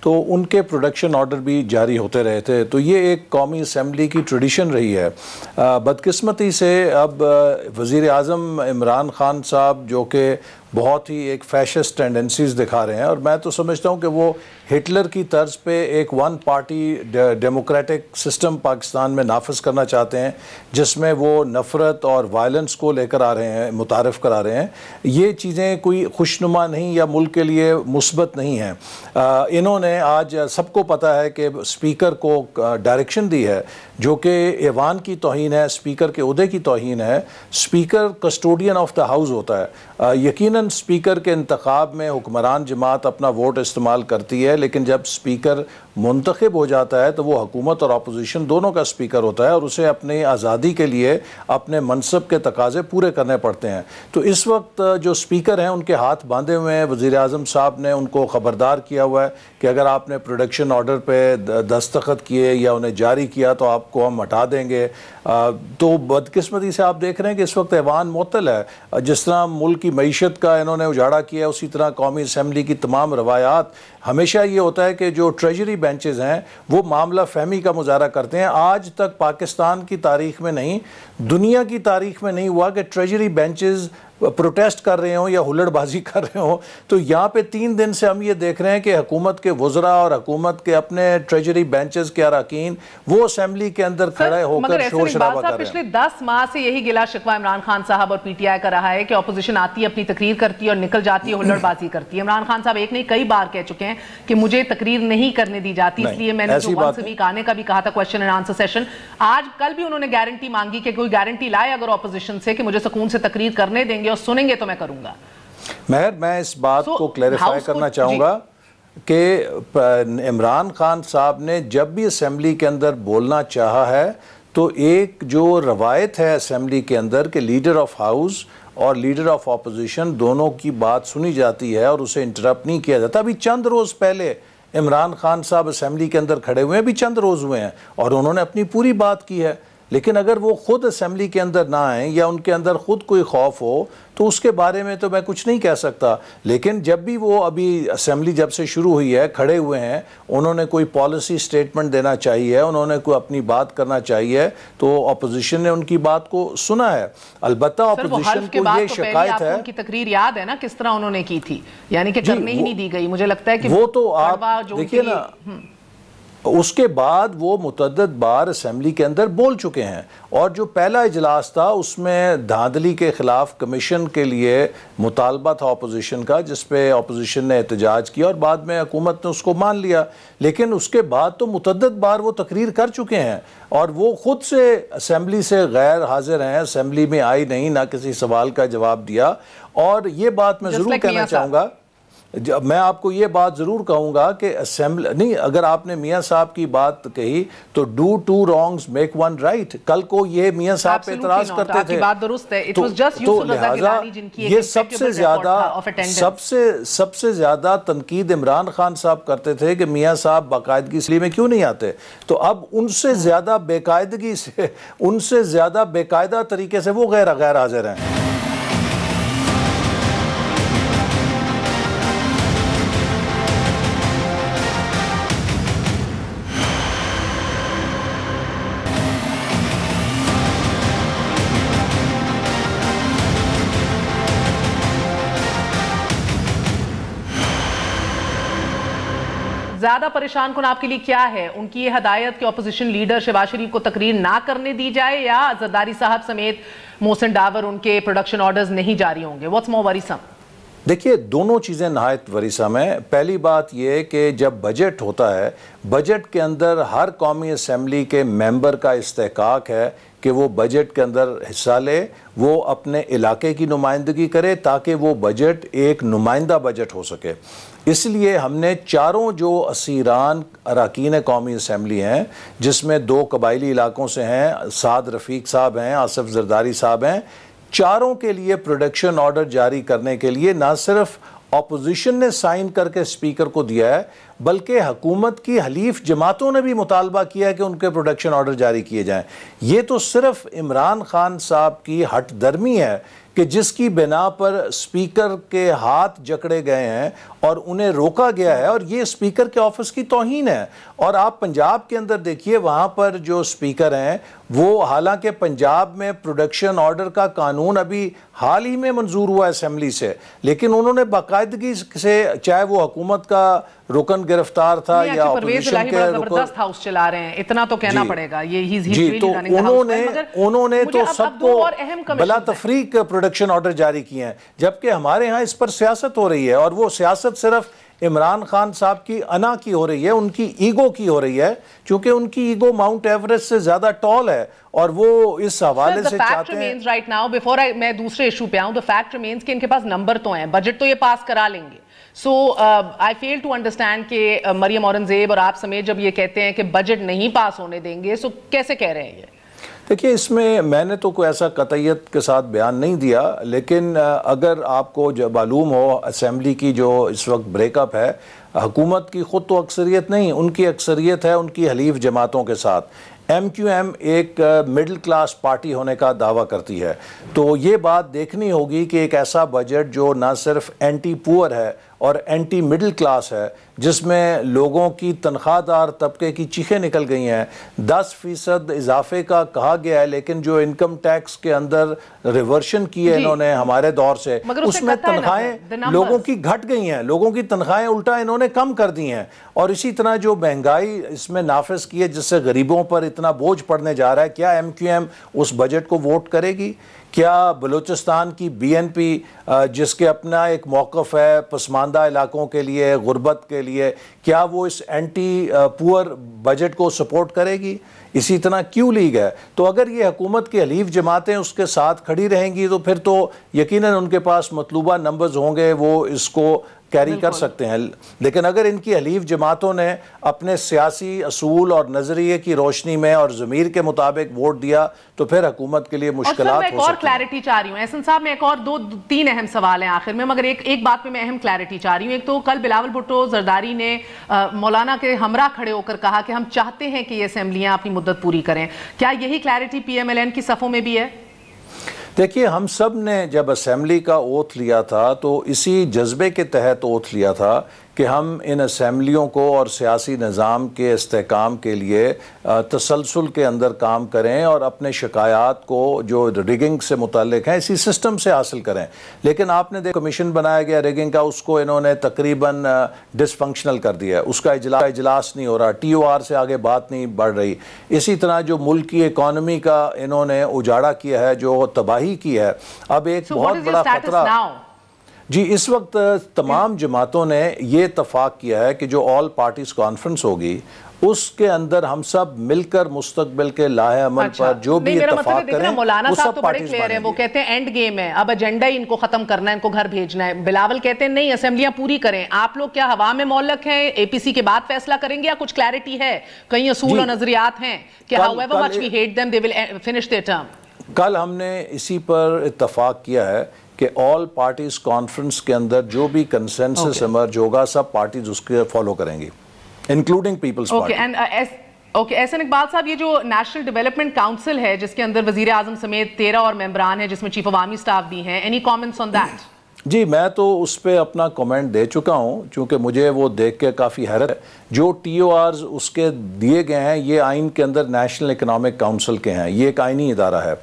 تو ان کے production order بھی جاری ہوتے رہے تھے. تو یہ ایک قومی اسمبلی کی ٹریڈیشن رہی ہے. بدقسمتی سے اب وزیر اعظم عمران خان صاحب جو کہ بہت ہی ایک فیشسٹ ٹینڈنسیز دکھا رہے ہیں, اور میں تو سمجھتا ہوں کہ وہ ہٹلر کی طرز پہ ایک one party democratic system Pakistan میں نافذ کرنا چاہتے ہیں, جس میں وہ نفرت اور وائلنس کو لے کر آ رہے ہیں, متعارف کرا رہے ہیں. یہ چیزیں کوئی خوشنما نہیں یا ملک کے لیے مثبت نہیں ہیں. انہوں نے آج سب کو پتہ ہے کہ اسپیکر کو ڈائریکشن دی ہے جو کہ ایوان کی توہین ہے, اسپیکر کے عہدے کی توہین ہے. Speaker custodian of the house ہوتا ہے. یقیناً اسپیکر کے انتخاب میں حکمران جماعت اپنا ووٹ استعمال کرتی ہے, لیکن جب اسپیکر منتخب ہو جاتا ہے تو وہ حکومت اور اپوزیشن دونوں کا اسپیکر ہوتا ہے, اور اسے اپنی آزادی کے لیے اپنے منصب کے تقاضے پورے کرنے پڑتے ہیں. تو اس وقت جو اسپیکر ہیں ان کے ہاتھ باندھے ہوئے ہیں. وزیر اعظم صاحب نے ان کو خبردار کیا ہوا ہے کہ اگر آپ نے پروڈکشن آرڈر پہ دستخط کیے یا انہیں جاری کیا تو آپ کو ہم ہٹا دیں گے. تو بدقسمتی سے آپ دیکھ رہے ہیں کہ اس وقت ایوان معطل ہے. جس طرح ملک کی معیشت کا انہوں نے اجاڑا کیا, اسی طرح قومی اسمبلی کی تمام روایات. ہمیشہ یہ ہوتا ہے کہ جو ٹریجری بینچز ہیں وہ معاملہ فہمی کا مظاہرہ کرتے ہیں. آج تک پاکستان کی تاریخ میں نہیں, دنیا کی تاریخ میں نہیں ہوا کہ ٹریجری بینچز پروٹیسٹ کر رہے ہوں یا ہلڑ بازی کر رہے ہوں. تو یہاں پہ 3 دن سے ہم یہ دیکھ رہے ہیں کہ حکومت کے وزراء اور حکومت کے اپنے ٹریجری بینچز کے اراکین وہ اسمبلی کے اندر کھڑے ہو کر شور شرابہ کر رہے ہیں. پچھلے 10 ماہ سے یہی گلا شکوہ عمران خان صاحب اور پی ٹی آئی کا رہا ہے کہ اپوزیشن آتی ہے, اپنی تقریر کرتی ہے اور نکل جاتی ہے, ہلڑ بازی کرتی ہے. عمران خان صاحب ایک نہیں کئی بار کہہ چکے ہیں کہ مجھے تقریر نہیں کرنے دی جاتی, اس لیے میں نے جو ونس ویک آنے کا بھی کہا تھا کویسچن اینڈ آنسر سیشن. آج کل بھی انہوں نے گارنٹی مانگی کہ کوئی گارنٹی لائے اگر اپوزیشن سے کہ مجھے سکون سے تقریر کرنے دیں گے اور سنیں گے تو میں کروں گا. مہر, میں اس بات کو کلیریفائی کرنا چاہوں گا کہ عمران خان صاحب نے جب بھی اسمبلی کے اندر بولنا چاہا ہے تو ایک جو روایت ہے اسمبلی کے اندر کہ لیڈر آف ہاؤس اور لیڈر آف اپوزیشن دونوں کی بات سنی جاتی ہے اور اسے انٹرپٹ نہیں کیا جاتا. ابھی چند روز پہلے عمران خان صاحب اسمبلی کے اندر کھڑے ہوئے ہیں, ابھی چند روز ہوئے ہیں, اور انہوں نے اپنی پوری بات کی ہے. لیکن اگر وہ خود اسمبلی کے اندر نہ آئیں یا ان کے اندر خود کوئی خوف ہو تو اس کے بارے میں تو میں کچھ نہیں کہہ سکتا. لیکن جب بھی وہ ابھی اسمبلی جب سے شروع ہوئی ہے کھڑے ہوئے ہیں, انہوں نے کوئی پالیسی سٹیٹمنٹ دینا چاہیے, انہوں نے کوئی اپنی بات کرنا چاہیے, تو اپوزیشن نے ان کی بات کو سنا ہے. البتہ اپوزیشن کو یہ شکایت ہے, ان کی تقریر یاد ہے نا کس طرح انہوں نے کی تھی, یعنی کہ کرنے ہی نہیں دی گئی. مجھے لگتا ہے کہ وہ تو آپ دیکھیے نا, اس کے بعد وہ متعدد بار اسمبلی کے اندر بول چکے ہیں, اور جو پہلا اجلاس تھا اس میں دھاندلی کے خلاف کمیشن کے لیے مطالبہ تھا اپوزیشن کا, جس پہ اپوزیشن نے احتجاج کیا اور بعد میں حکومت نے اس کو مان لیا. لیکن اس کے بعد تو متعدد بار وہ تقریر کر چکے ہیں, اور وہ خود سے اسمبلی سے غیر حاضر ہیں, اسمبلی میں آئی نہیں, نہ کسی سوال کا جواب دیا. اور یہ بات میں ضرور کہنا چاہوں گا, میں آپ کو یہ بات ضرور کہوں گا کہ اسمبلی نہیں, اگر آپ نے میاں صاحب کی بات کہی تو do 2 wrongs make 1 right. کل کو یہ میاں صاحب پہ اعتراض کرتے تھے, تو لہٰذا یہ سب سے زیادہ تنقید عمران خان صاحب کرتے تھے کہ میاں صاحب باقاعدگی اس لیے میں کیوں نہیں آتے. تو اب ان سے زیادہ بے قاعدگی سے, ان سے زیادہ بے قاعدہ طریقے سے وہ غیر حاضر ہیں. زیادہ پریشان کن آپ کے لیے کیا ہے ان کی یہ ہدایت کہ اپوزیشن لیڈر شہباز شریف کو تقریر نہ کرنے دی جائے, یا زرداری صاحب سمیت محسن ڈاور ان کے پروڈکشن آرڈرز نہیں جاری ہوں گے؟ What's more worrisome? دیکھیے, دونوں چیزیں نہایت ورثم ہیں. پہلی بات یہ کہ جب بجٹ ہوتا ہے, بجٹ کے اندر ہر قومی اسمبلی کے ممبر کا استحقاق ہے کہ وہ بجٹ کے اندر حصہ لے, وہ اپنے علاقے کی نمائندگی کرے تاکہ وہ بجٹ ایک نمائندہ بجٹ ہو سکے. اس لیے ہم نے چاروں جو اسیران اراکین قومی اسمبلی ہیں, جس میں 2 قبائلی علاقوں سے ہیں, سعد رفیق صاحب ہیں, آصف زرداری صاحب ہیں, چاروں کے لیے پروڈکشن آرڈر جاری کرنے کے لیے نہ صرف اپوزیشن نے سائن کر کے اسپیکر کو دیا ہے, بلکہ حکومت کی حلیف جماعتوں نے بھی مطالبہ کیا کہ ان کے پروٹیکشن آرڈر جاری کیے جائیں. یہ تو صرف عمران خان صاحب کی ہٹ درمی ہے کہ جس کی بنا پر اسپیکر کے ہاتھ جکڑے گئے ہیں اور انہیں روکا گیا ہے, اور یہ اسپیکر کے آفس کی توہین ہے. اور آپ پنجاب کے اندر دیکھیے, وہاں پر جو اسپیکر ہیں وہ, حالانکہ پنجاب میں پروڈکشن آرڈر کا قانون ابھی حال ہی میں منظور ہوا اسمبلی سے, لیکن انہوں نے باقاعدگی سے, چاہے وہ حکومت کا رکن گرفتار تھا یا اپوزیشن کے زبردست ہاؤس چلا رہے ہیں, اتنا تو کہنا پڑے گا. جی, تو انہوں نے تو سب کو بلا تفریق پروڈکشن آرڈر جاری کیے ہیں, جبکہ ہمارے ہاں اس پر سیاست ہو رہی ہے, اور وہ سیاست صرف عمران خان صاحب کی انا کی ہو رہی ہے, ان کی ایگو کی ہو رہی ہے, چونکہ ان کی ایگو ماؤنٹ ایوریسٹ سے زیادہ ٹال ہے, اور وہ اس حوالے سے چاہتے ہیں. رائٹ ناؤ بیفور میں دوسرے ایشو پہ آؤں, the fact remains کہ ان کے پاس نمبر تو ہیں, بجٹ تو یہ پاس کرا لیں گے. سو آئی فیل ٹو انڈرسٹینڈ کہ مریم اورنگزیب اور آپ سمیت جب یہ کہتے ہیں کہ بجٹ نہیں پاس ہونے دیں گے, سو کیسے کہہ رہے ہیں یہ؟ دیکھیے, اس میں نے تو کوئی ایسا قطعیت کے ساتھ بیان نہیں دیا, لیکن اگر آپ کو جو معلوم ہو اسمبلی کی جو اس وقت بریک اپ ہے, حکومت کی خود تو اکثریت نہیں, ان کی اکثریت ہے ان کی حلیف جماعتوں کے ساتھ. ایم کیو ایم ایک مڈل کلاس پارٹی ہونے کا دعویٰ کرتی ہے, تو یہ بات دیکھنی ہوگی کہ ایک ایسا بجٹ جو نہ صرف اینٹی پور ہے اور اینٹی مڈل کلاس ہے, جس میں لوگوں کی تنخواہ دار طبقے کی چیخیں نکل گئی ہیں, 10% اضافے کا کہا گیا ہے, لیکن جو انکم ٹیکس کے اندر ریورشن کی ہے انہوں نے ہمارے دور سے, اس میں تنخواہیں لوگوں کی گھٹ گئی ہیں, لوگوں کی تنخواہیں الٹا انہوں نے کم کر دی ہیں. اور اسی طرح جو مہنگائی اس میں نافذ کی ہے, جس سے غریبوں پر اتنا بوجھ پڑنے جا رہا ہے, کیا ایم کیو ایم اس بجٹ کو ووٹ کرے گی؟ کیا بلوچستان کی بی این پی جس کے اپنا ایک موقف ہے پسماندہ علاقوں کے لیے, غربت کے لیے, کیا وہ اس اینٹی پور بجٹ کو سپورٹ کرے گی؟ اسی طرح کیو لیگ ہے. تو اگر یہ حکومت کی حلیف جماعتیں اس کے ساتھ کھڑی رہیں گی تو پھر تو یقیناً ان کے پاس مطلوبہ نمبرز ہوں گے, وہ اس کو کیری کر سکتے ہیں. لیکن اگر ان کی حلیف جماعتوں نے اپنے سیاسی اصول اور نظریے کی روشنی میں اور ضمیر کے مطابق ووٹ دیا تو پھر حکومت کے لیے مشکلات ہو سکتی ہیں. میں ایک اور کلیرٹی چاہ رہی ہوں احسن صاحب, میں ایک اور 2-3 اہم سوال ہیں آخر میں, مگر ایک بات پہ میں اہم کلیرٹی چاہ رہی ہوں. ایک تو کل بلاول بھٹو زرداری نے مولانا کے ہمراہ کھڑے ہو کر کہا کہ ہم چاہتے ہیں کہ یہ اسمبلیاں اپنی مدت پوری کریں. کیا یہی clarity P M L N کی صفوں میں بھی ہے؟ دیکھیے, ہم سب نے جب اسمبلی کا اوتھ لیا تھا تو اسی جذبے کے تحت اوتھ لیا تھا کہ ہم ان اسمبلیوں کو اور سیاسی نظام کے استحکام کے لیے تسلسل کے اندر کام کریں اور اپنے شکایات کو جو ریگنگ سے متعلق ہیں اسی سسٹم سے حاصل کریں. لیکن آپ نے دیکھا کمیشن بنایا گیا ریگنگ کا, اس کو انہوں نے تقریباً ڈس فنکشنل کر دیا, اس کا اجلاس نہیں ہو رہا, ٹی او آر سے آگے بات نہیں بڑھ رہی. اسی طرح جو ملک کی اکانومی کا انہوں نے اجاڑا کیا ہے, جو تباہی کی ہے, اب ایک بہت بڑا خطرہ. جی, اس وقت تمام جماعتوں نے یہ اتفاق کیا ہے کہ جو آل پارٹیز کانفرنس ہوگی اس کے اندر ہم سب مل کر مستقبل کے لاہے عمل پر جو بھی اتفاق کریں مولانا صاحب تو بڑے کلیئر ہیں, وہ کہتے ہیں اینڈ گیم ہے, اب ایجنڈا ہی ان کو ختم کرنا ہے, ان کو گھر بھیجنا ہے. بلاول کہتے ہیں نہیں, اسمبلیاں پوری کریں. آپ لوگ کیا ہوا میں معلق ہیں, اے پی سی کے بعد فیصلہ کریں گے یا کچھ کلیئرٹی ہے, کئی اصول اور نظریات ہیں کہ however much we hate them they will finish their term؟ کل ہم نے اسی پر اتفاق کیا ہے کہ آل پارٹیز کانفرنس کے اندر جو بھی کنسنسس ایمرج ہوگا سب پارٹیز اس کے فالو کریں گی, including Peoples party. Okay, Ahsan Iqbal صاحب, یہ جو نیشنل ڈیولپمنٹ کاؤنسل ہے جس کے اندر وزیر اعظم سمیت 13 اور ممبران ہیں جس میں چیف عوامی سٹاف بھی ہیں, اینی کامنٹس آن دیٹ؟ جی, میں تو اس پہ اپنا کومنٹ دے چکا ہوں, چونکہ مجھے وہ دیکھ کے کافی حیرت ہے. جو ٹی او آرز اس کے دیے گئے ہیں یہ آئین کے اندر نیشنل اکنامک کاؤنسل کے ہیں, یہ ایک آئینی ادارہ ہے,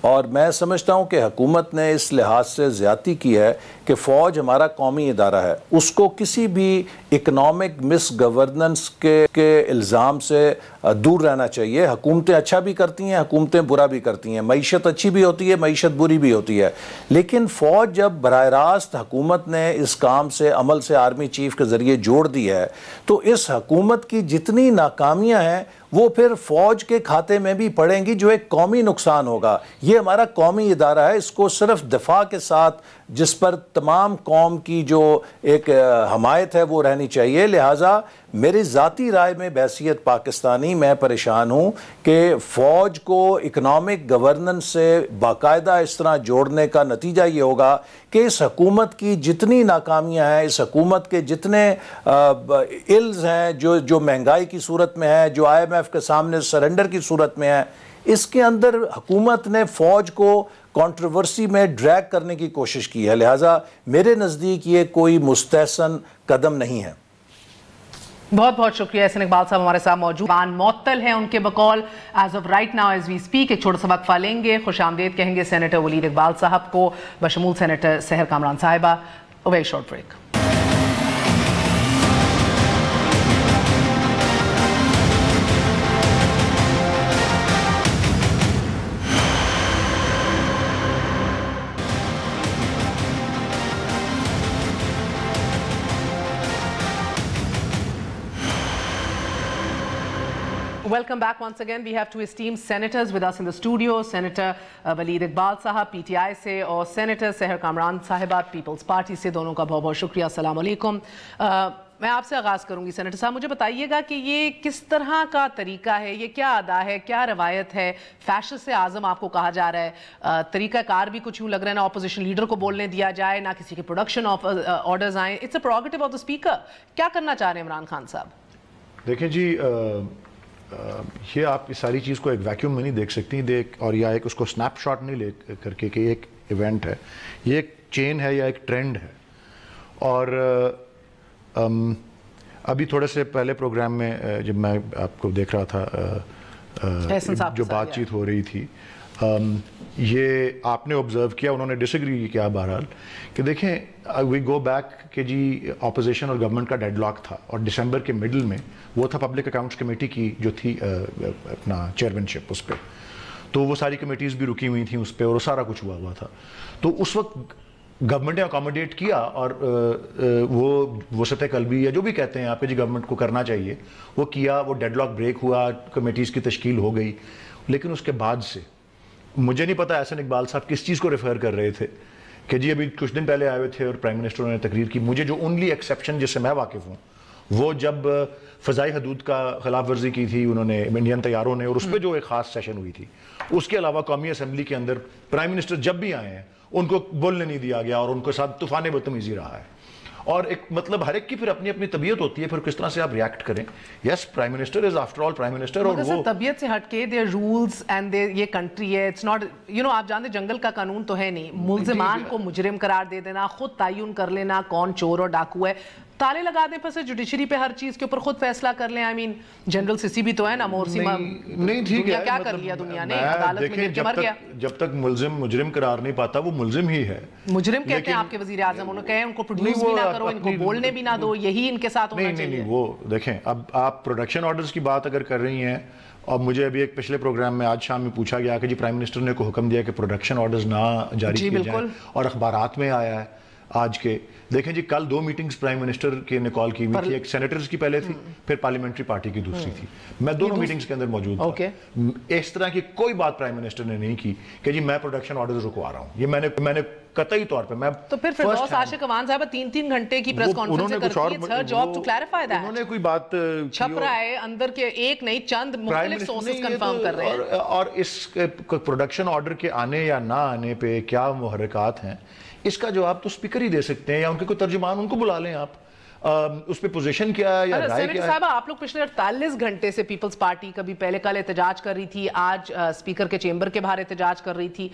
اور میں سمجھتا ہوں کہ حکومت نے اس لحاظ سے زیادتی کی ہے کہ فوج ہمارا قومی ادارہ ہے, اس کو کسی بھی اکنامک مس گورننس کے الزام سے دور رہنا چاہیے. حکومتیں اچھا بھی کرتی ہیں, حکومتیں برا بھی کرتی ہیں, معیشت اچھی بھی ہوتی ہے, معیشت بری بھی ہوتی ہے, لیکن فوج جب براہ راست حکومت نے اس کام سے عمل سے آرمی چیف کے ذریعے جوڑ دی ہے تو اس حکومت کی جتنی ناکامیاں ہیں وہ پھر فوج کے کھاتے میں بھی پڑیں گی, جو ایک قومی نقصان ہوگا. یہ ہمارا قومی ادارہ ہے, اس کو صرف دفاع کے ساتھ جس پر تمام قوم کی جو ایک حمایت ہے وہ رہنی چاہیے. لہٰذا میری ذاتی رائے میں بحیثیت پاکستانی میں پریشان ہوں کہ فوج کو اکنامک گورننس سے باقاعدہ اس طرح جوڑنے کا نتیجہ یہ ہوگا کہ اس حکومت کی جتنی ناکامیاں ہیں, اس حکومت کے جتنے الز ہیں جو مہنگائی کی صورت میں ہے, جو IMF کے سامنے سرنڈر کی صورت میں ہے, اس کے اندر حکومت نے فوج کو کنٹروورسی میں ڈریگ کرنے کی کوشش کی ہے. لہٰذا میرے نزدیک یہ کوئی مستحسن قدم نہیں ہے. بہت بہت شکریہ. احسن اقبال صاحب ہمارے ساتھ موجود. بان معطل ہیں ان کے بقول as of right now as we speak. ایک چھوٹا سا وقفہ لیں گے, خوش آمدید کہیں گے سینیٹر ولید اقبال صاحب کو بشمول سینیٹر سحر کامران صاحبہ. A very short break. Welcome back once again. We have two esteemed senators with us in the studio. Senator Waleed Iqbal Sahab PTI سے اور Senator سحر کامران صاحبہ پیپلز پارٹی سے. دونوں کا بہت بہت شکریہ. السلام علیکم. میں آپ سے آغاز کروں گی. سینیٹر صاحب مجھے بتائیے گا کہ یہ کس طرح کا طریقہ ہے, یہ کیا ادا ہے, کیا روایت ہے؟ فیشسٹ اعظم آپ کو کہا جا رہا ہے, طریقہ کار بھی کچھ یوں لگ رہا ہے, نہ اپوزیشن لیڈر کو بولنے دیا جائے, نہ کسی کے پروڈکشن آرڈرز آئیں. It's a prerogative of the speaker. کیا کرنا چاہ رہے ہیں عمران خان صاحب؟ دیکھیں جی, یہ آپ اس ساری چیز کو ایک ویکیوم میں نہیں دیکھ سکتی اور یا ایک اس کو سنیپ شاٹ نہیں لے کر کے کہ ایک ایونٹ ہے. یہ ایک چین ہے یا ایک ٹرینڈ ہے. اور ابھی تھوڑے سے پہلے پروگرام میں جب میں آپ کو دیکھ رہا تھا جو بات چیت ہو رہی تھی, یہ آپ نے آبزرو کیا, انہوں نے ڈس ایگری کیا بہرحال, کہ دیکھیں وی گو بیک کہ جی اپوزیشن اور گورنمنٹ کا ڈیڈ لاک تھا, اور دسمبر کے مڈل میں وہ تھا پبلک اکاؤنٹس کمیٹی کی جو تھی اپنا چیئرمین شپ, اس پہ تو وہ ساری کمیٹیز بھی رکی ہوئی تھیں اس پہ, اور وہ سارا کچھ ہوا تا. تو اس وقت گورنمنٹ نے اکاموڈیٹ کیا, اور وہ وسعت قلبی یا جو بھی کہتے ہیں آپ کے جی گورنمنٹ کو کرنا چاہیے وہ کیا, وہ ڈیڈ لاک بریک ہوا, کمیٹیز کی تشکیل ہو گئی. لیکن اس کے بعد سے مجھے نہیں پتا احسن اقبال صاحب کس چیز کو ریفر کر رہے تھے کہ جی ابھی کچھ دن پہلے آئے ہوئے تھے اور پرائم منسٹر نے تقریر کی. مجھے جو اونلی ایکسیپشن جس سے میں واقف ہوں وہ جب فضائی حدود کا خلاف ورزی کی تھی انہوں نے انڈین طیاروں نے, اور اس پہ جو ایک خاص سیشن ہوئی تھی. اس کے علاوہ قومی اسمبلی کے اندر پرائم منسٹر جب بھی آئے ہیں ان کو بولنے نہیں دیا گیا, اور ان کے ساتھ طوفان بدتمیزی رہا ہے. اور ایک مطلب ہر ایک کی پھر اپنی اپنی طبیعت ہوتی ہے, پھر کس طرح سے آپ ریاکٹ کریں. Yes, prime minister is after all prime minister, اور وہ طبیعت سے ہٹ کے دیر رولز اینڈ یہ کنٹری ہے. اٹس ناٹ آپ جانتے جنگل کا قانون تو ہے نہیں. ملزمان کو مجرم قرار دے دینا, خود تعین کر لینا کون چور اور ڈاکو ہے, تالے لگا دیں پس جوڈیشری پہ ہر چیز کے اوپر خود فیصلہ کر لیں. آئی مین جنرل سسی بھی تو ہے نا, مورسی نہیں ٹھیک ہے, کیا کر لیا دنیا نے, عدالت میں مر گیا. جب تک ملزم مجرم قرار نہیں پاتا وہ ملزم ہی ہے. مجرم کہتے ہیں آپ کے وزیر اعظم, انہوں نے کہا ان کو پروڈیوس بھی نہ کرو, ان کو بولنے بھی نہ دو, یہی ان کے ساتھ ہونا چاہیے. نہیں, وہ دیکھیں اب آپ پروڈکشن آرڈرز کی بات اگر کر رہی ہیں, اور مجھے ابھی ایک پچھلے پروگرام میں آج شام میں پوچھا گیا کہ جی پرائم منسٹر نے کو حکم دیا کہ پروڈکشن آرڈرز نہ جاری کیے جائیں, اور اخبارات میں آیا ہے آج کے. دیکھیں جی کل 2 میٹنگز پرائم منسٹر کے نے کال کی ہوئی تھی, ایک سینیٹرز کی پہلے تھی, پھر پارلیمنٹری پارٹی کی دوسری تھی. میں دونوں میٹنگز کے اندر موجود تھا. اس طرح کی کوئی بات پرائم منسٹر نے نہیں کی کہ جی میں پروڈکشن آرڈرز رکوا رہا ہوں. یہ میں نے قطعی طور پہ, میں تو پھر فردوس عاشق امان صاحب 3 گھنٹے کی پریس کانفرنس کرتی ہے. It's her job to clarify that. انہوں نے کوئی بات چھپ رہا ہے اندر کے ایک نہیں چند مختلف سورسز کنفرم کر رہے ہیں. اور اس پروڈکشن آرڈر کے آنے یا نہ آنے پہ کیا محرکات ہیں, اس کا جواب تو اسپیکر ہی دے سکتے ہیں, یا ان کے کوئی ترجمان ان کو بلا لیں آپ. اس پہ پوزیشن کیا ہے یا رائے کیا ہے. صاحب آپ لوگ پچھلے 48 گھنٹے سے پیپلز پارٹی کبھی پہلے کل احتجاج کر رہی تھی, آج اسپیکر کے چیمبر کے باہر احتجاج کر رہی تھی.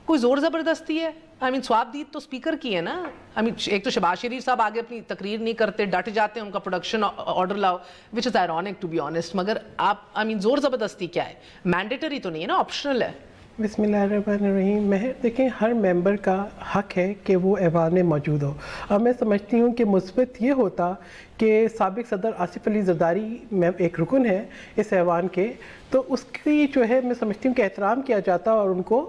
کوئی زور زبردستی ہے؟ آئی مین سواب دید تو اسپیکر کی ہے نا. آئی مین ایک تو شہباز شریف صاحب آگے اپنی تقریر نہیں کرتے, ڈٹ جاتے ہیں, ان کا پروڈکشن آرڈر لاؤ, وچ از آئرونک ٹو بی آنیسٹ. مگر آپ آئی مین زور زبردستی کیا ہے؟ مینڈیٹری تو نہیں ہے نا, آپشنل ہے. بسم اللہ الرحمن الرحیم. دیکھیں ہر ممبر کا حق ہے کہ وہ ایوان میں موجود ہو, اور میں سمجھتی ہوں کہ مثبت یہ ہوتا کہ سابق صدر آصف علی زرداری میں ایک رکن ہے اس ایوان کے, تو اس کی جو ہے میں سمجھتی ہوں کہ احترام کیا جاتا اور ان کو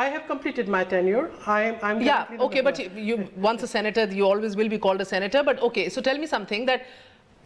I have completed my tenure. I'm yeah, okay, but you once a senator, you always will be called a senator. But okay, so tell me something that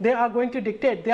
they are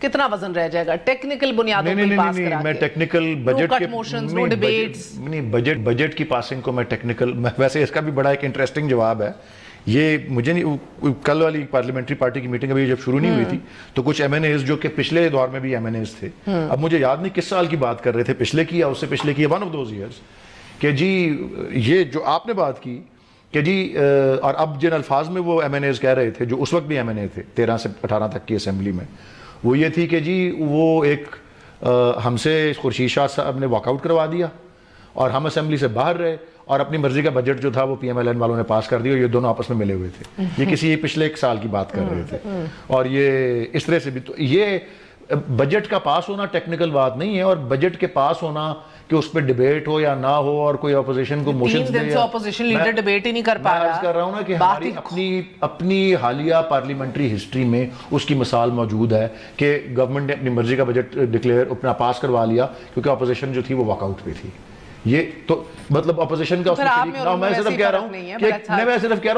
کتنا وزن رہ جائے گا ٹیکنیکل بنیادوں پر پاس کرا کے؟ میں ٹیکنیکل بجٹ کی passing کو میں ٹیکنیکل، ویسے اس کا بھی بڑا ایک انٹرسٹنگ جواب ہے. یہ مجھے نہیں، کل والی پارلیمنٹری پارٹی کی میٹنگ ابھی جب شروع نہیں ہوئی تھی تو کچھ ایم این ایز جو کہ پچھلے دور میں بھی ایم این ایز تھے، اب مجھے یاد نہیں کس سال کی بات کر رہے تھے، پچھلے کی یا اس سے پچھلے کی، ون آف دوز ایئرز، کہ جی یہ جو آپ نے بات کی کہ جی، اور اب جن الفاظ میں وہ ایم این ایز کہہ رہے تھے جو اس وقت بھی ایم این اے تھے 13 سے 18 تک کی اسمبلی میں، وہ یہ تھی کہ جی وہ ایک ہم سے خورشید شاہ صاحب نے واک آؤٹ کروا دیا اور ہم اسمبلی سے باہر رہے اور اپنی مرضی کا بجٹ جو تھا وہ پی ایم ایل این والوں نے پاس کر دیا، اور یہ دونوں آپس میں ملے ہوئے تھے. یہ کسی پچھلے ایک سال کی بات کر رہے تھے. اور یہ اس طرح سے بھی، تو یہ بجٹ کا پاس ہونا ٹیکنیکل بات نہیں ہے، اور بجٹ کے پاس ہونا کہ اس پہ ڈیبیٹ ہو یا نہ ہو اور کوئی اپوزیشن کو موشنز دے، 3 دن سے اپوزیشن لیڈر ڈیبیٹ ہی نہیں کر پا رہا. میں کر رہا ہوں نا کہ ہماری اپنی حالیہ پارلیمنٹری ہسٹری میں اس کی مثال موجود ہے کہ گورنمنٹ نے اپنی مرضی کا بجٹ ڈکلیئر اپنا پاس کروا لیا کیونکہ اپوزیشن جو تھی وہ واک آؤٹ پہ تھی. یہ تو مطلب اپوزیشن کا اس میں شریک نہ، میں صرف کہہ رہا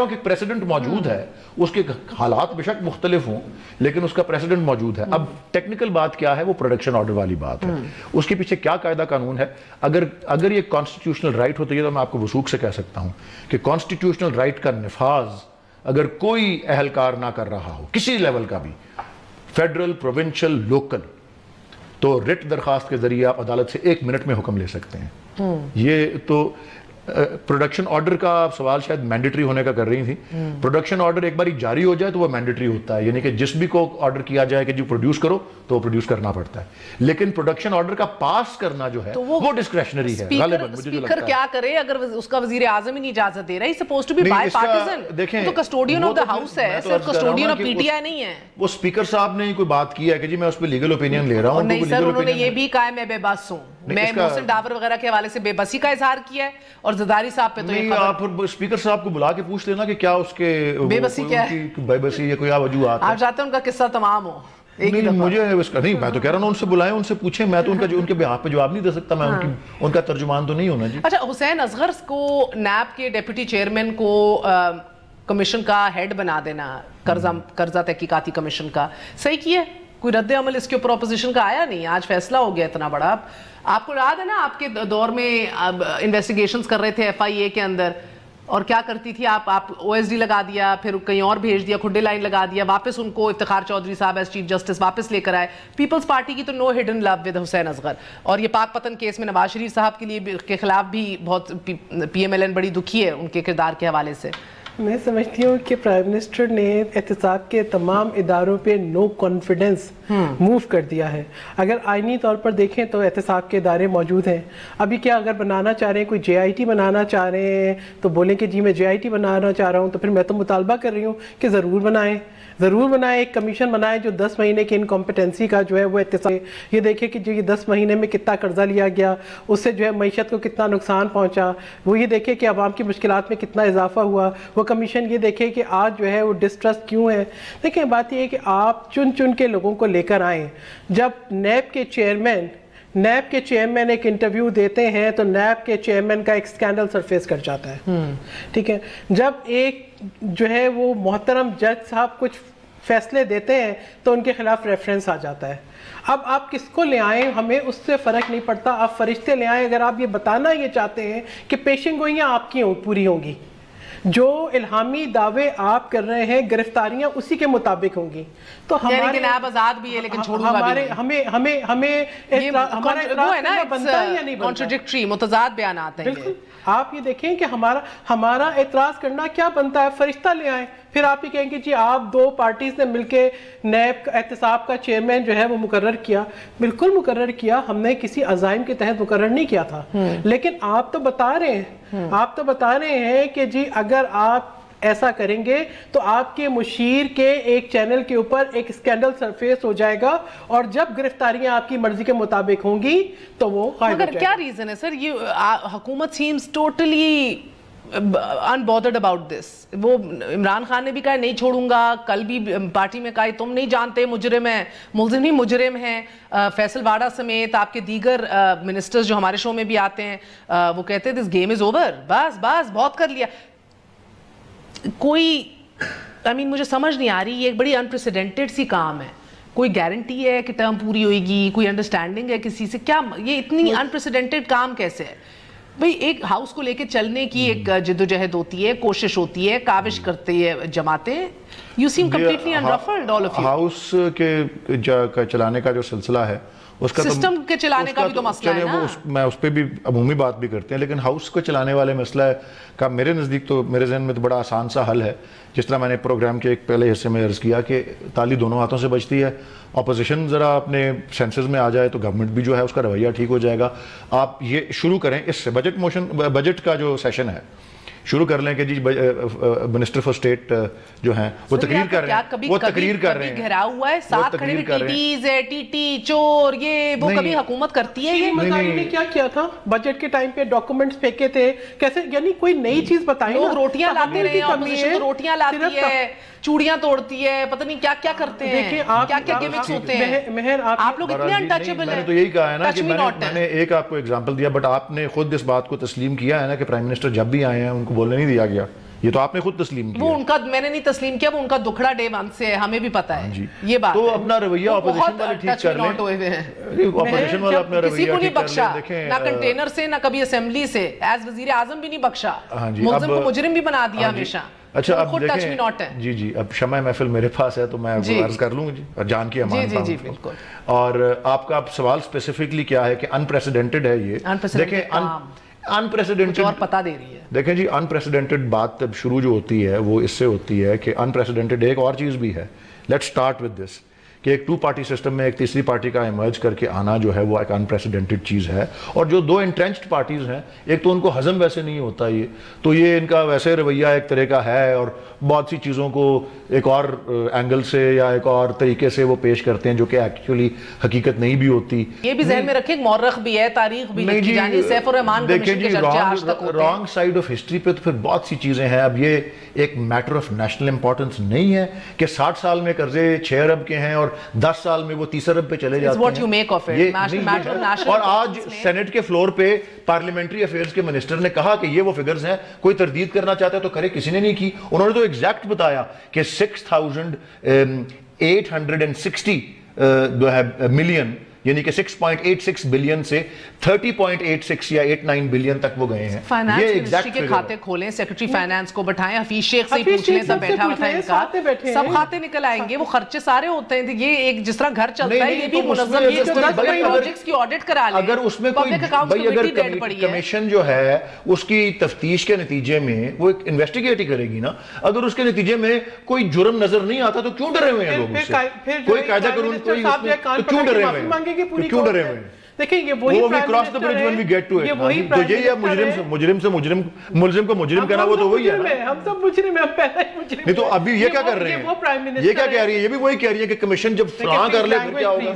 ہوں کہ ایک پریسیڈنٹ موجود ہے، اس کے حالات بے شک مختلف ہوں لیکن اس کا پریسیڈنٹ موجود ہے. اب ٹیکنیکل بات کیا ہے، وہ پروڈکشن آرڈر والی بات ہے، اس کے پیچھے کیا قاعدہ قانون ہے. اگر یہ کانسٹیٹیوشنل رائٹ ہوتی ہے تو میں آپ کو وثوق سے کہہ سکتا ہوں کہ کانسٹیٹیوشنل رائٹ کا نفاذ اگر کوئی اہلکار نہ کر رہا ہو کسی لیول کا بھی، فیڈرل، پروونشل، لوکل، تو ریٹ درخواست کے ذریعے آپ عدالت سے 1 منٹ میں حکم لے سکتے ہیں. یہ تو پروڈکشن آرڈر کا آپ سوال شاید مینڈیٹری ہونے کا کر رہی تھی. پروڈکشن آرڈر ایک باری جاری ہو جائے تو وہ مینڈیٹری ہوتا ہے، یعنی کہ جس بھی کو آرڈر کیا جائے کہ جی پروڈیوس کرو تو وہ پروڈیوس کرنا پڑتا ہے. لیکن پروڈکشن آرڈر کا پاس کرنا جو ہے وہ ڈسکریشنری ہے. غالباً مجھے جو لگتا ہے اسپیکر کیا کرے اگر اس کا وزیر اعظم ہی نہیں اجازت دے رہا ہے. He supposed to be bipartisan. دیکھیں تو کسٹوڈین آف دی ہاؤس ہے، صرف custodian of P T I نہیں ہے. وہ اسپیکر صاحب نے کوئی بات کی ہے کہ جی میں اس پہ لیگل اوپینین لے رہا ہوں. نہیں سر، انہوں نے یہ بھی کہا ہے میں بے بس ہوں. میں محسن ڈاور وغیرہ کے حوالے سے بے بسی کا اظہار کیا ہے، اور زرداری صاحب پہ تو نہیں، آپ اسپیکر صاحب کو بلا کے پوچھ لینا کہ کیا اس کے بے بسی کیا ہے، بے بسی یا کوئی وجوہات آپ چاہتے ہیں ان کا قصہ تمام ہو. مجھے اس کا نہیں، میں تو کہہ رہا ہوں ان سے بلائیں، ان سے پوچھیں. میں تو ان کے بہاف پہ جواب نہیں دے سکتا، میں ان کا ترجمان تو نہیں ہونا. جی اچھا، حسین اصغر کو نیب کے ڈیپٹی چیئرمین کو کمیشن کا ہیڈ بنا دینا، قرضہ تحقیقاتی کمیشن کا، صحیح کیا ہے؟ کوئی رد عمل اس کے اوپر اپوزیشن کا آیا نہیں؟ آج فیصلہ ہو گیا اتنا بڑا. آپ کو یاد ہے نا آپ کے دور میں انویسٹیگیشنز کر رہے تھے ایف آئی اے کے اندر، اور کیا کرتی تھی آپ او ایس ڈی لگا دیا، پھر کہیں اور بھیج دیا، کھڈے لائن لگا دیا، واپس ان کو افتخار چودھری صاحب ایز چیف جسٹس واپس لے کر آئے. پیپلز پارٹی کی تو نو ہڈن لو ود حسین اصغر. اور یہ پاک پتن کیس میں نواز شریف صاحب کے لیے کے خلاف بھی بہت پی ایم ایل این بڑی دکھی ہے ان کے کردار کے حوالے سے. میں سمجھتی ہوں کہ پرائم منسٹر نے احتساب کے تمام اداروں پہ نو کانفیڈنس موو کر دیا ہے. اگر آئینی طور پر دیکھیں تو احتساب کے ادارے موجود ہیں. ابھی کیا اگر بنانا چاہ رہے ہیں، کوئی جے آئی ٹی بنانا چاہ رہے ہیں تو بولیں کہ جی میں جے آئی ٹی بنانا چاہ رہا ہوں، تو پھر میں تو مطالبہ کر رہی ہوں کہ ضرور بنائیں، ایک کمیشن بنائیں جو 10 مہینے کی انکمپیٹنسی کا جو ہے وہ احتساب. یہ دیکھیں کہ جو یہ 10 مہینے میں کتنا قرضہ لیا گیا، اس سے جو ہے معیشت کو کتنا نقصان پہنچا. وہ یہ دیکھیں کہ عوام کی مشکلات میں کتنا اضافہ ہوا. وہ کمیشن یہ دیکھیں کہ آج جو ہے وہ ڈسٹرسٹ کیوں ہے. دیکھیں بات یہ ہے کہ آپ چن کے لوگوں کو لے کر آئیں. جب نیب کے چیئرمین ایک انٹرویو دیتے ہیں تو نیب کے چیئرمین کا ایک سکینڈل سرفیس کر جاتا ہے، ٹھیک ہے. جب ایک جو ہے وہ محترم جج صاحب کچھ فیصلے دیتے ہیں تو ان کے خلاف ریفرنس آ جاتا ہے. اب آپ کس کو لے آئیں ہمیں اس سے فرق نہیں پڑتا، آپ فرشتے لے آئیں. اگر آپ یہ بتانا یہ چاہتے ہیں کہ پیشن گوئیاں آپ کی پوری ہوں گی، جو الہامی دعوے آپ کر رہے ہیں گرفتاریاں اسی کے مطابق ہوں گی، تو ہمارے نیب آزاد بھی ہے لیکن چھوڑوں گا بھی ہمیں ہمارا اعتراض بنتا ہے یا نہیں بنتا؟ کانٹرڈکٹری، متضاد بیانات ہیں. بالکل. آپ یہ دیکھیں کہ ہمارا اعتراض کرنا کیا بنتا ہے. فرشتہ لے آئیں، پھر آپ یہ کہیں کہ جی آپ 2 پارٹیز نے مل کے نیب احتساب کا چیئرمین جو ہے وہ مقرر کیا. بالکل مقرر کیا، ہم نے کسی عزائم کے تحت مقرر نہیں کیا تھا. لیکن آپ تو بتا رہے ہیں کہ جی اگر آپ ایسا کریں گے تو آپ کے مشیر کے ایک چینل کے اوپر ایک سکینڈل سرفیس ہو جائے گا، اور جب گرفتاریاں آپ کی مرضی کے مطابق ہوں گی تو وہ غائب ہو جائے گا. کیا ریزن ہے سر؟ یہ حکومت seems totally unbothered about this. وہ عمران خان نے بھی کہا نہیں چھوڑوں گا، کل بھی پارٹی میں کہا تم نہیں جانتے مجرم ہیں، ملزم ہی مجرم ہیں. فیصل واڈا سمیت آپ کے دیگر منسٹرز جو ہمارے شو میں بھی آتے ہیں وہ کہتے ہیں this game is over، بس بہت کر لیا. کوئی مجھے سمجھ نہیں آ رہی، یہ ایک بڑی انپریسیڈنٹڈ سی کام ہے کوئی گارنٹی ہے کہ ٹرم پوری ہوئے گی, کوئی انڈرسٹینڈنگ ہے کسی سے؟ کیا یہ اتنی انپریسیڈنٹڈ کام کیسے ہے بھئی؟ ایک ہاؤس کو لے کے چلنے کی ایک جدوجہد ہوتی ہے, کوشش ہوتی ہے, کاوش کرتے ہیں جماعتیں. You seem completely unruffled, all of you. House کے چلانے کا جو سلسلہ ہے اس کا سسٹم کے چلانے کا بھی تو مسئلہ ہے نا. میں اس پہ بھی عمومی بات بھی کرتے ہیں, لیکن ہاؤس کو چلانے والے مسئلہ کا میرے نزدیک تو میرے ذہن میں تو بڑا آسان سا حل ہے. جس طرح میں نے پروگرام کے ایک پہلے حصے میں عرض کیا کہ تالی دونوں ہاتھوں سے بجتی ہے. اپوزیشن ذرا اپنے سینسز میں آ جائے تو گورنمنٹ بھی جو ہے اس کا رویہ ٹھیک ہو جائے گا. آپ یہ شروع کریں اس سے, بجٹ کا جو سیشن ہے شروع کر لیں کہ جی منسٹر فار اسٹیٹ جو ہیں وہ تقریر کر رہے ہیں, وہ تقریر کر رہے ہیں, گھرا ہوا ہے ساتھ کھڑے ہوئے ٹی ٹیز ہے, ٹی ٹی چور, یہ وہ کبھی حکومت کرتی ہے؟ یہ مزاری نے کیا کیا تھا بجٹ کے ٹائم پہ؟ ڈاکومنٹس پھینکے تھے کیسے, یعنی کوئی نئی چیز بتائیں. لوگ روٹیاں لاتے رہے ہیں, اپوزیشن روٹیاں لاتی ہے, چوڑیاں توڑتی ہے, پتہ نہیں کیا کیا کرتے ہیں, کیا کیا گیمکس ہوتے ہیں. مہر آپ لوگ اتنے انٹچیبل ہیں. میں نے تو یہی کہا ہے نا کہ میں نے ایک آپ کو ایگزامپل دیا, بٹ آپ نے خود اس بات کو تسلیم کیا ہے نا کہ پرائم منسٹر جب بھی آئے ہیں ان کو بولنے نہیں دیا گیا. یہ تو آپ نے خود تسلیم کیا. وہ ان کا میں نے نہیں تسلیم کیا, وہ ان کا دکھڑا ڈے ون سے ہے, ہمیں بھی پتا ہے یہ بات. تو اپنا رویہ اپوزیشن والے ٹھیک کر لیں. اپوزیشن والا اپنا رویہ کسی کو نہیں بخشا, نہ کنٹینر سے نہ کبھی اسمبلی سے, ایز وزیر اعظم بھی نہیں بخشا, ملزم کو مجرم بھی بنا دیا ہمیشہ. اچھا اب دیکھیں, جی اب شمع محفل میرے پاس ہے تو میں عرض کر لوں جی, جان کی امان. جی بالکل. اور آپ کا سوال اسپیسیفکلی کیا ہے کہ انپریسیڈنٹڈ ہے یہ. دیکھیں انپریسیڈنٹڈ اور پتہ دے رہی ہے. دیکھیں جی انپریسیڈنٹڈ بات تب شروع جو ہوتی ہے وہ اس سے ہوتی ہے کہ انپریسیڈنٹڈ ایک اور چیز بھی ہے. لیٹس سٹارٹ ود دس کہ ایک 2 پارٹی سسٹم میں ایک تیسری پارٹی کا ایمرج کر کے آنا جو ہے وہ ایک انپریسیڈنٹڈ چیز ہے. اور جو 2 انٹرینچڈ پارٹیز ہیں, ایک تو ان کو ہضم ویسے نہیں ہوتا یہ, تو یہ ان کا ویسے رویہ ایک طرح کا ہے اور بہت سی چیزوں کو ایک اور اینگل سے یا ایک اور طریقے سے وہ پیش کرتے ہیں جو کہ ایکچولی حقیقت نہیں بھی ہوتی. یہ بھی ذہن میں رکھیں مورخ بھی ہے, تاریخ بھی لکھی جانی, سیف الرحمان کمیشن کے چرچے آج تک ہوتے ہیں. رانگ سائیڈ آف ہسٹری پہ تو پھر بہت سی چیزیں ہیں. اب یہ ایک میٹر آف نیشنل امپورٹنس نہیں ہے کہ 60 سال میں قرضے 6 ارب کے ہیں اور 10 سال میں وہ 30 ارب پہ چلے جاتے ہیں. اور آج سینٹ کے فلور پہ پارلیمنٹری افیئرز کے منسٹر نے کہا کہ یہ وہ فگرز ہیں, کوئی تردید کرنا چاہتا ہے تو کرے, کسی نے نہیں کی. انہوں نے تو ایگزیکٹ بتایا کہ 6,860 جو ہے ملین, یعنی کہ 6.86 بلین سے 30.86 یا 89 بلین تک وہ گئے ہیں. فائنانس منسٹری کے کھاتے کھولیں, سیکرٹری فائنانس کو بٹھائیں, حفیظ شیخ سے ہی پوچھ لیں, سب بیٹھا ہوتا ہے ان کا, سب کھاتے نکل آئیں گے. وہ خرچے سارے ہوتے ہیں, یہ ایک جس طرح گھر چلتا ہے یہ بھی منظم, یہ پروجیکٹس کی آڈٹ کرا لیں. اگر اس میں کوئی کمیشن جو ہے اس کی تفتیش کے نتیجے میں وہ ایک انویسٹیگیٹ ہی کرے گی نا, اگر اس کے نتیجے میں کوئی جرم نظر نہیں آتا تو کیوں ڈرے ہوئے ہیں لوگ اس سے؟ کوئی قاعدہ قانون کیوں ڈرے ہوئے ہیں؟ کیوں ڈرے ہوئے ہیں؟ دیکھیں یہ وہی cross the bridge when we get to it. تو یہی ہے مجرم سے ملزم کو مجرم کہنا, وہ تو وہی ہے. ہم سب مجرم ہیں, ہم پہلے ہی مجرم. نہیں تو ابھی یہ کیا کر رہے ہیں, یہ کیا کہہ رہی ہے, یہ بھی وہی کہہ رہی ہے کہ کمیشن جب فراں کر لے پھر کیا ہوگا.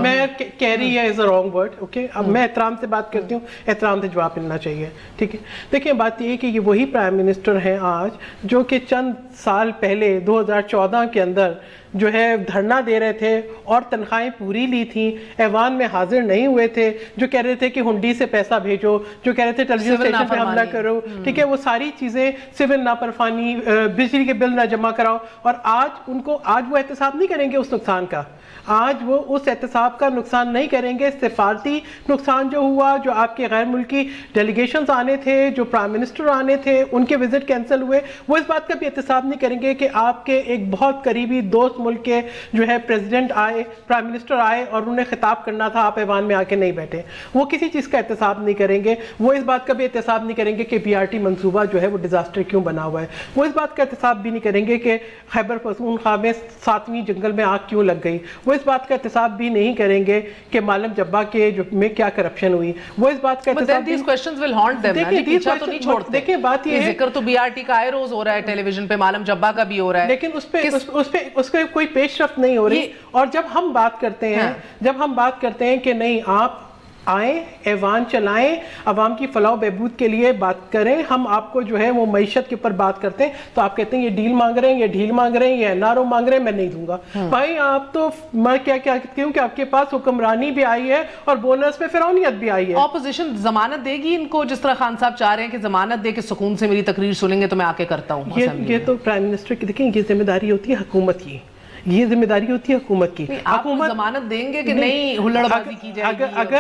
میں کہہ رہی ہے از اے رانگ ورڈ. اوکے, اب میں احترام سے بات کرتی ہوں, احترام سے جواب ملنا چاہیے. ٹھیک ہے, دیکھیں بات یہ ہے کہ یہ وہی پرائم منسٹر ہیں آج جو کہ چند سال پہلے 2014 کے اندر جو ہے دھرنا دے رہے تھے اور تنخواہیں پوری لی تھیں, ایوان میں حاضر نہیں ہوئے تھے, جو کہہ رہے تھے کہ ہنڈی سے پیسہ بھیجو, جو کہہ رہے تھے ٹیلی ویژن اسٹیشن پہ حملہ کرو. ٹھیک ہے, وہ ساری چیزیں, سول ناپرفانی, بجلی کے بل نہ جمع کراؤ. اور آج وہ احتساب نہیں کریں گے اس نقصان کا, آج وہ اس احتساب کا نقصان نہیں کریں گے. سفارتی نقصان جو ہوا, جو آپ کے غیر ملکی ڈیلیگیشنز آنے تھے, جو پرائم منسٹر آنے تھے, ان کے وزٹ کینسل ہوئے, وہ اس بات کا بھی احتساب نہیں کریں گے کہ آپ کے ایک بہت قریبی دوست ملک کے جو ہے پریزیڈنٹ آئے, پرائم منسٹر آئے اور انہیں خطاب کرنا تھا, آپ ایوان میں آ کے نہیں بیٹھے. وہ کسی چیز کا احتساب نہیں کریں گے. وہ اس بات کا بھی احتساب نہیں کریں گے کہ BRT منصوبہ جو ہے وہ ڈیزاسٹر کیوں بنا ہوا ہے. وہ اس بات کا احتساب بھی نہیں کریں گے کہ خیبر پختونخوا میں 7ویں جنگل میں آگ کیوں لگ گئی. وہ اس بات کا احتساب بھی نہیں کریں گے کہ مالم جبا کے میں کیا کرپشن ہوئی. وہ اس بات کا احتساب دیکھیں, بات یہ ہے ذکر تو BRT کا آئے روز ہو رہا ہے, ٹیلی ویژن پہ مالم جبا کا بھی ہو رہا ہے, لیکن اس پہ کوئی پیش رفت نہیں ہو رہی. اور جب ہم بات کرتے ہیں کہ نہیں آپ آئیں, ایوان چلائیں, عوام کی فلاح و بہبود کے لیے بات کریں, ہم آپ کو جو ہے وہ معیشت کے اوپر بات کرتے ہیں, تو آپ کہتے ہیں یہ ڈیل مانگ رہے ہیں, یہ ڈھیل مانگ رہے ہیں, یہ NRO مانگ رہے ہیں, میں نہیں دوں گا. بھائی آپ تو میں کیا کہتی ہوں کہ آپ کے پاس حکمرانی بھی آئی ہے اور بونس پہ فرعونیت بھی آئی ہے. اپوزیشن ضمانت دے گی ان کو, جس طرح خان صاحب چاہ رہے ہیں کہ ضمانت دے کے سکون سے میری تقریر سنیں گے تو میں آ کے کرتا ہوں. یہ تو پرائم منسٹر کی دیکھیں یہ ذمہ داری ہوتی ہے حکومت کی, یہ ذمہ داری ہوتی ہے حکومت کی. آپ ضمانت دیں گے کہ نہیں ہلڑ بازی کی جائے گی؟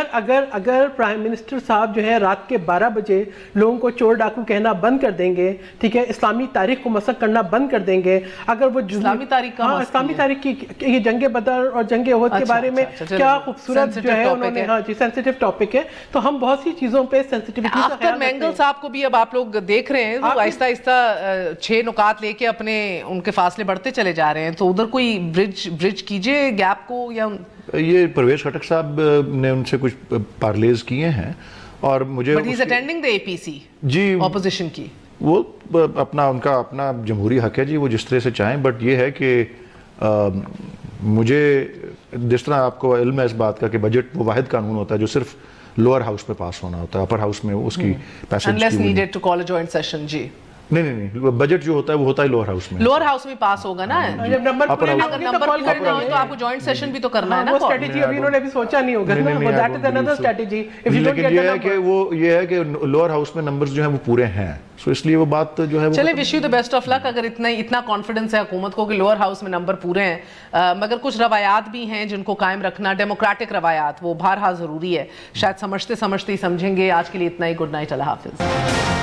اگر پرائم منسٹر صاحب جو ہے رات کے 12 بجے لوگوں کو چور ڈاکو کہنا بند کر دیں گے, ٹھیک ہے, اسلامی تاریخ کو مسخ کرنا بند کر دیں گے, اگر وہ اسلامی تاریخ کی یہ جنگ بدر اور جنگ احد کے بارے میں کیا خوبصورت جو ہے انہوں نے, ہاں جی سینسیٹیو ٹاپک ہے, تو ہم بہت سی چیزوں پہ سینسیٹیوٹی کا خیال مینگل صاحب کو بھی اب آپ لوگ دیکھ رہے ہیں وہ آہستہ آہستہ 6 نکات لے کے اپنے ان کے فاصلے بڑھتے چلے جا رہے ہیں, تو ادھر کوئی برج کیجئے گیپ کو. یا یہ پرویز خٹک صاحب نے ان سے کچھ پارلیز کیے ہیں اور مجھے but he is attending the APC جی اپوزیشن کی, وہ ان کا اپنا جمہوری حق ہے جی, وہ جس طرح سے چاہیں. بٹ یہ ہے کہ مجھے جس طرح آپ کو علم ہے اس بات کا کہ بجٹ وہ واحد قانون ہوتا ہے جو صرف لوور ہاؤس پہ پاس ہونا ہوتا ہے, اپر ہاؤس میں اس کی passage unless needed to call a joint session. جی نہیں, بجٹ جو ہوتا ہے وہ ہوتا ہے لوور ہاؤس میں. لوور ہاؤس میں پاس ہوگا نا, اگر نمبر پورے نہ ہو تو آپ کو جوائنٹ سیشن بھی تو کرنا ہے نا. وہ اسٹریٹجی ابھی انہوں نے بھی سوچا نہیں ہوگا نا, that is another strategy. لیکن یہ ہے کہ وہ یہ ہے کہ لوور ہاؤس میں نمبرز جو ہیں وہ پورے ہیں, سو اس لیے وہ بات جو ہے. چلیں wish you the best of luck. اگر اتنا کانفیڈنس ہے حکومت کو کہ لوور ہاؤس میں نمبر پورے ہیں, مگر کچھ روایات بھی ہیں جن کو قائم رکھنا, ڈیموکریٹک روایات, وہ بہرحال ضروری ہے. شاید سمجھتے ہی سمجھیں گے. آج کے لیے اتنا ہی. گڈ نائٹ, اللہ حافظ.